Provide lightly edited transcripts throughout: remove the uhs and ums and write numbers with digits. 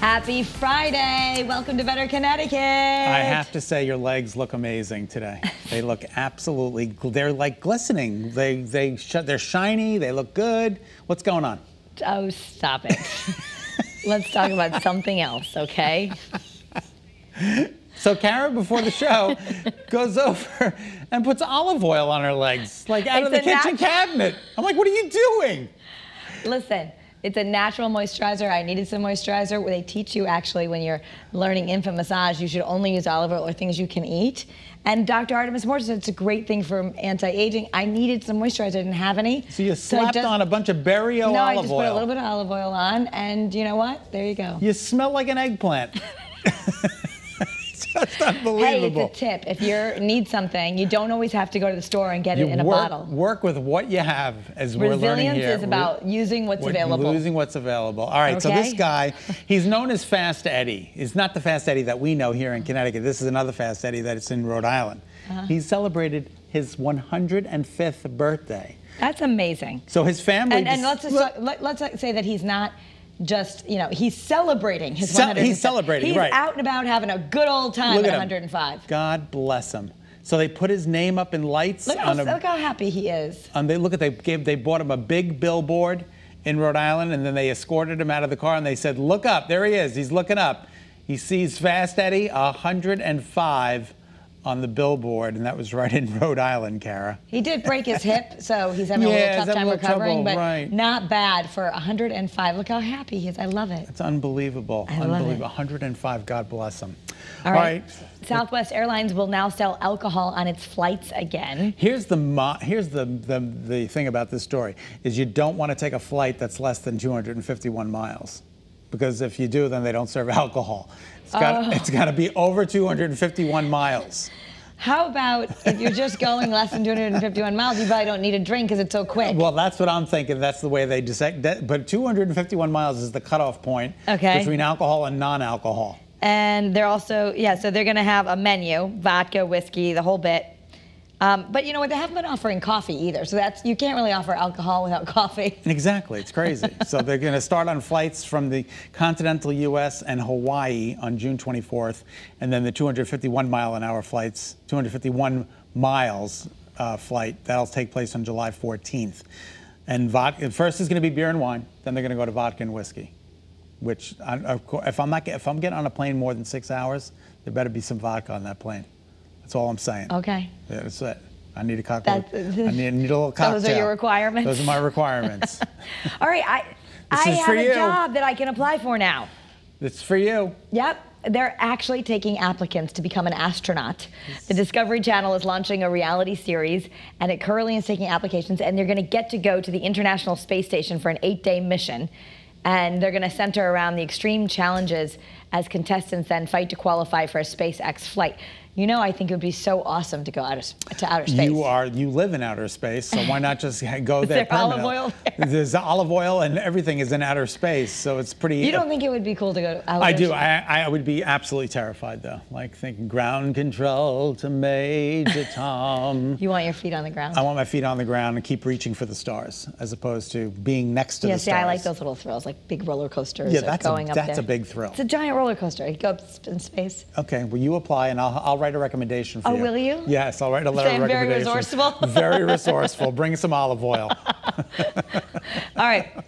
Happy Friday. Welcome to Better Connecticut. I have to say your legs look amazing today. They look absolutely, they're like glistening. They're shiny, they look good. What's going on? Oh, stop it. Let's talk about something else, okay? So Kara, before the show, goes over and puts olive oil on her legs, like out of the kitchen cabinet. I'm like, what are you doing? Listen, it's a natural moisturizer. I needed some moisturizer. Where they teach you actually when you're learning infant massage, you should only use olive oil or things you can eat. And Dr. Artemis Morton said it's a great thing for anti-aging. I needed some moisturizer. I didn't have any. So you slapped on a bunch of Berrio olive oil. No, I just put a little bit of olive oil on, and you know what? There you go. You smell like an eggplant. That's unbelievable. Hey, it's a tip. If you need something, you don't always have to go to the store and get it in a bottle. Work with what you have, as we're learning here. Resilience is about using what's available. Using what's available. All right, so this guy, he's known as Fast Eddie. He's not the Fast Eddie that we know here in Connecticut. This is another Fast Eddie that's in Rhode Island. He's celebrated his 105th birthday. That's amazing. So his family... And let's say that he's not... just, you know, he's celebrating his 105th. He's celebrating, right. He's out and about having a good old time at 105. God bless him. So they put his name up in lights. Look how happy he is. They bought him a big billboard in Rhode Island, and then they escorted him out of the car, and they said, look up. There he is. He's looking up. He sees Fast Eddie, 105 on the billboard, and that was right in Rhode Island, Kara. He did break his hip, so he's having a little tough time recovering, but not bad for 105. Look how happy he is. I love it. It's unbelievable. I love it. 105, God bless him. All right. Southwest Airlines will now sell alcohol on its flights again. Here's the thing about this story, is you don't want to take a flight that's less than 251 miles. Because if you do, then they don't serve alcohol. It's got to be over 251 miles. How about if you're just going less than 251 miles, you probably don't need a drink because it's so quick. Well, that's what I'm thinking. That's the way they decide. But 251 miles is the cutoff point between alcohol and non-alcohol. And they're also, so they're going to have a menu, vodka, whiskey, the whole bit. But you know what, they haven't been offering coffee either, so you can't really offer alcohol without coffee. Exactly, it's crazy. So they're going to start on flights from the continental U.S. and Hawaii on June 24th, and then the 251-mile-an-hour flights, 251 miles flight, that'll take place on July 14th. And first is going to be beer and wine, then they're going to go to vodka and whiskey. Which, of course, if I'm getting on a plane more than 6 hours, there better be some vodka on that plane. That's all I'm saying. Okay. Yeah, that's it. I need a cocktail. I need a little cocktail. Those are your requirements? Those are my requirements. All right, I have a job that I can apply for now. It's for you. Yep. They're actually taking applicants to become an astronaut. The Discovery Channel is launching a reality series, and it currently is taking applications, and they're going to get to go to the International Space Station for an 8-day mission. And they're going to center around the extreme challenges as contestants then fight to qualify for a SpaceX flight. You know, I think it would be so awesome to go to outer space. You live in outer space, so why not just go there permanently? Olive oil there? There's olive oil and everything is in outer space, so it's pretty... You don't think it would be cool to go to outer space? I do. I would be absolutely terrified, though. Like thinking ground control to Major Tom. You want your feet on the ground? I want my feet on the ground and keep reaching for the stars, as opposed to being next to the stars. Yeah, see, I like those little thrills, like big roller coasters. Yeah, that's a big thrill. It's a giant roller coaster. You go up in space. Okay, well, you apply, and I'll write a recommendation for you. Oh, will you? Yes, I'll write a letter of recommendation. Very resourceful. Very resourceful. Bring some olive oil. All right.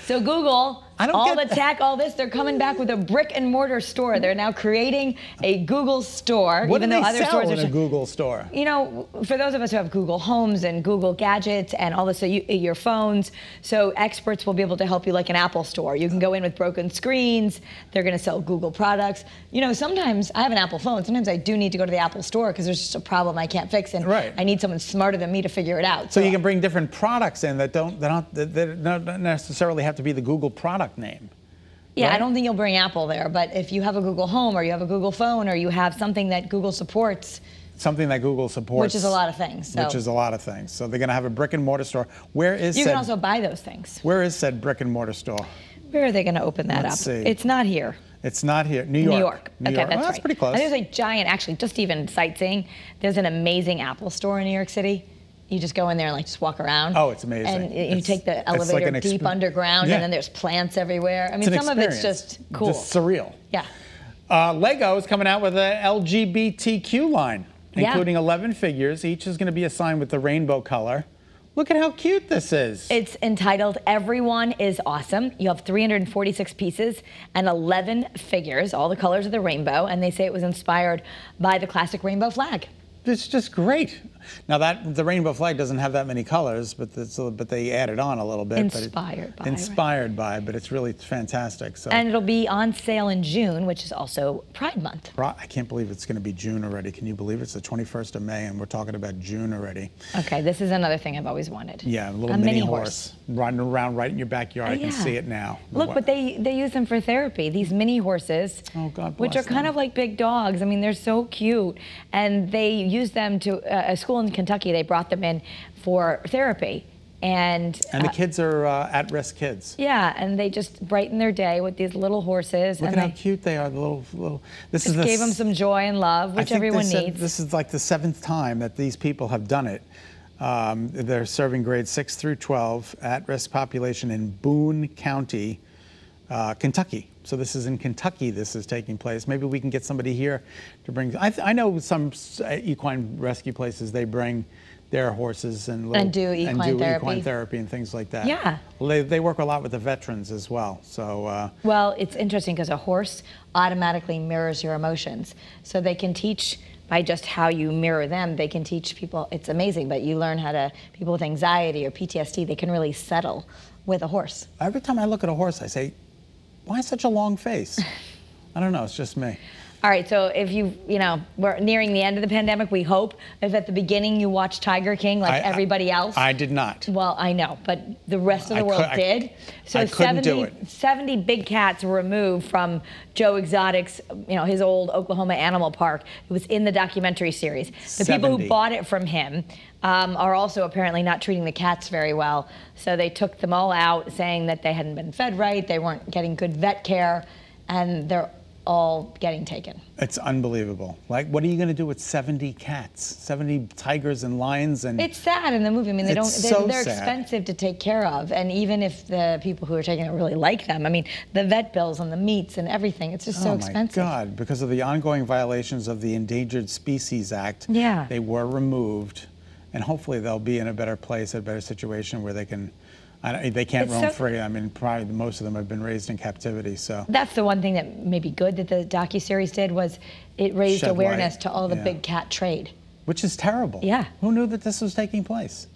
So Google, all the tech, all this, they're coming back with a brick and mortar store. They're now creating a Google store. What do they sell in a Google store? You know, for those of us who have Google Homes and Google Gadgets and all this, so your phones, so experts will be able to help you like an Apple store. You can go in with broken screens. They're going to sell Google products. You know, sometimes I have an Apple phone. Sometimes I do need to go to the Apple store because there's just a problem I can't fix, and I need someone smarter than me to figure it out. So you can bring different products in that don't necessarily have to be the Google product name. Yeah, right? I don't think you'll bring Apple there, but if you have a Google Home or you have a Google phone or you have something that Google supports. Something that Google supports. Which is a lot of things. So. Which is a lot of things. So they're going to have a brick and mortar store. Where is You can also buy those things. Where is said brick and mortar store? Where are they going to open that up? See. It's not here. It's not here. New York. New York. New York. That's well, right. pretty close. And there's a giant, actually, just even sightseeing, there's an amazing Apple store in New York City. You just go in there and like just walk around. Oh, it's amazing. And you take the elevator like deep underground, and then there's plants everywhere. I mean, some of it's just cool. Just surreal. Yeah. Lego is coming out with an LGBTQ line, including 11 figures. Each is going to be assigned with the rainbow color. Look at how cute this is. It's entitled Everyone is Awesome. You have 346 pieces and 11 figures, all the colors of the rainbow, and they say it was inspired by the classic rainbow flag. It's just great. Now the rainbow flag doesn't have that many colors, but they added on a little bit. Inspired by, but it's really fantastic. So. And it'll be on sale in June, which is also Pride Month. I can't believe it's going to be June already. Can you believe it's the 21st of May and we're talking about June already? Okay, this is another thing I've always wanted. Yeah, a little mini horse riding around right in your backyard. I can see it now. Look, but they use them for therapy. These mini horses, which are kind of like big dogs. I mean, they're so cute, and they use them to a school in Kentucky. They brought them in for therapy, and the kids are at-risk kids. Yeah, and they just brighten their day with these little horses. Look at how cute they are. The little. This just gave them some joy and love, which everyone needs. This is like the 7th time that these people have done it. They're serving grades 6 through 12 at-risk population in Boone County, Kentucky. So this is in Kentucky this is taking place. Maybe we can get somebody here to bring, I know some equine rescue places, they bring their horses and do equine therapy and things like that. Yeah. Well, they work a lot with the veterans as well. So. Well, it's interesting because a horse automatically mirrors your emotions. So they can teach by just how you mirror them, they can teach people, it's amazing, but you learn how to, people with anxiety or PTSD, they can really settle with a horse. Every time I look at a horse, I say, why such a long face? I don't know, it's just me. All right, so if we're nearing the end of the pandemic, we hope if at the beginning you watched Tiger King like everybody else. I did not. Well, I know, but the rest of the world did. So I couldn't do it. 70 big cats were removed from Joe Exotic's, his old Oklahoma animal park. It was in the documentary series. The people who bought it from him are also apparently not treating the cats very well. So they took them all out, saying that they hadn't been fed right, they weren't getting good vet care, and they're all getting taken. It's unbelievable. Like, what are you going to do with 70 cats, 70 tigers and lions? And it's sad in the movie. I mean, they're expensive to take care of, and even if the people who are taking it really like them, I mean, the vet bills and the meats and everything, it's just so expensive. Oh my God! Because of the ongoing violations of the Endangered Species Act, they were removed, and hopefully they'll be in a better place, a better situation where they can. They can't roam free. I mean, probably most of them have been raised in captivity. So that's the one thing that may be good that the docuseries did, was it raised awareness to all the big cat trade. Which is terrible. Yeah. Who knew that this was taking place?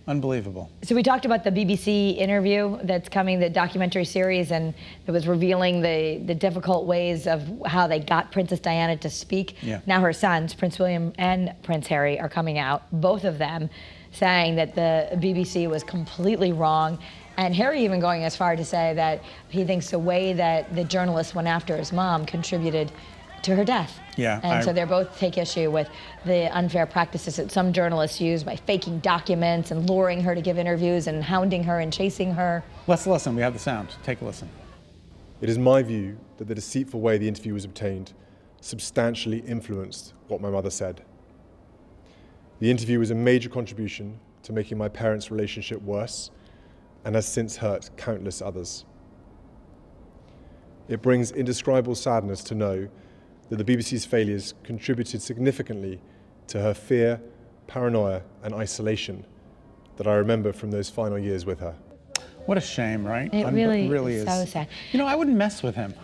Unbelievable. So we talked about the BBC interview that's coming, the documentary series, and it was revealing the difficult ways of how they got Princess Diana to speak. Yeah. Now her sons, Prince William and Prince Harry, are coming out, both of them, saying that the BBC was completely wrong, and Harry even going as far to say that he thinks the way that the journalist went after his mom contributed to her death. Yeah. And so they both take issue with the unfair practices that some journalists use by faking documents and luring her to give interviews and hounding her and chasing her. Let's listen. We have the sound. Take a listen. It is my view that the deceitful way the interview was obtained substantially influenced what my mother said. The interview was a major contribution to making my parents' relationship worse and has since hurt countless others. It brings indescribable sadness to know that the BBC's failures contributed significantly to her fear, paranoia, and isolation that I remember from those final years with her. What a shame, right? It really is so sad. I wouldn't mess with him.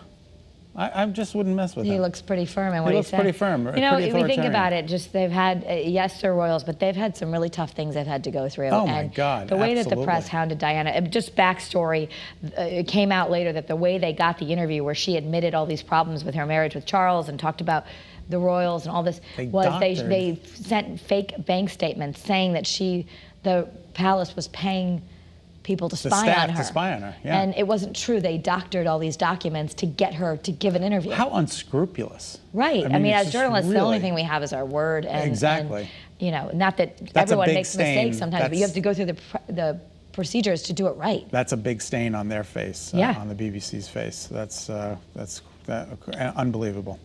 I just wouldn't mess with him. He looks pretty firm in what he said. He looks pretty firm. If we think about it, just they've had, yes, they're royals, but they've had some really tough things they've had to go through. Oh my God, the way that the press hounded Diana, just backstory, it came out later that the way they got the interview where she admitted all these problems with her marriage with Charles and talked about the royals and all this, they sent fake bank statements saying that the palace was paying people to spy on her. Yeah. And it wasn't true. They doctored all these documents to get her to give an interview. How unscrupulous. Right. I mean as journalists, the only thing we have is our word. And, exactly. And, not that everyone makes mistakes sometimes, but you have to go through the procedures to do it right. That's a big stain on their face, on the BBC's face. That's unbelievable.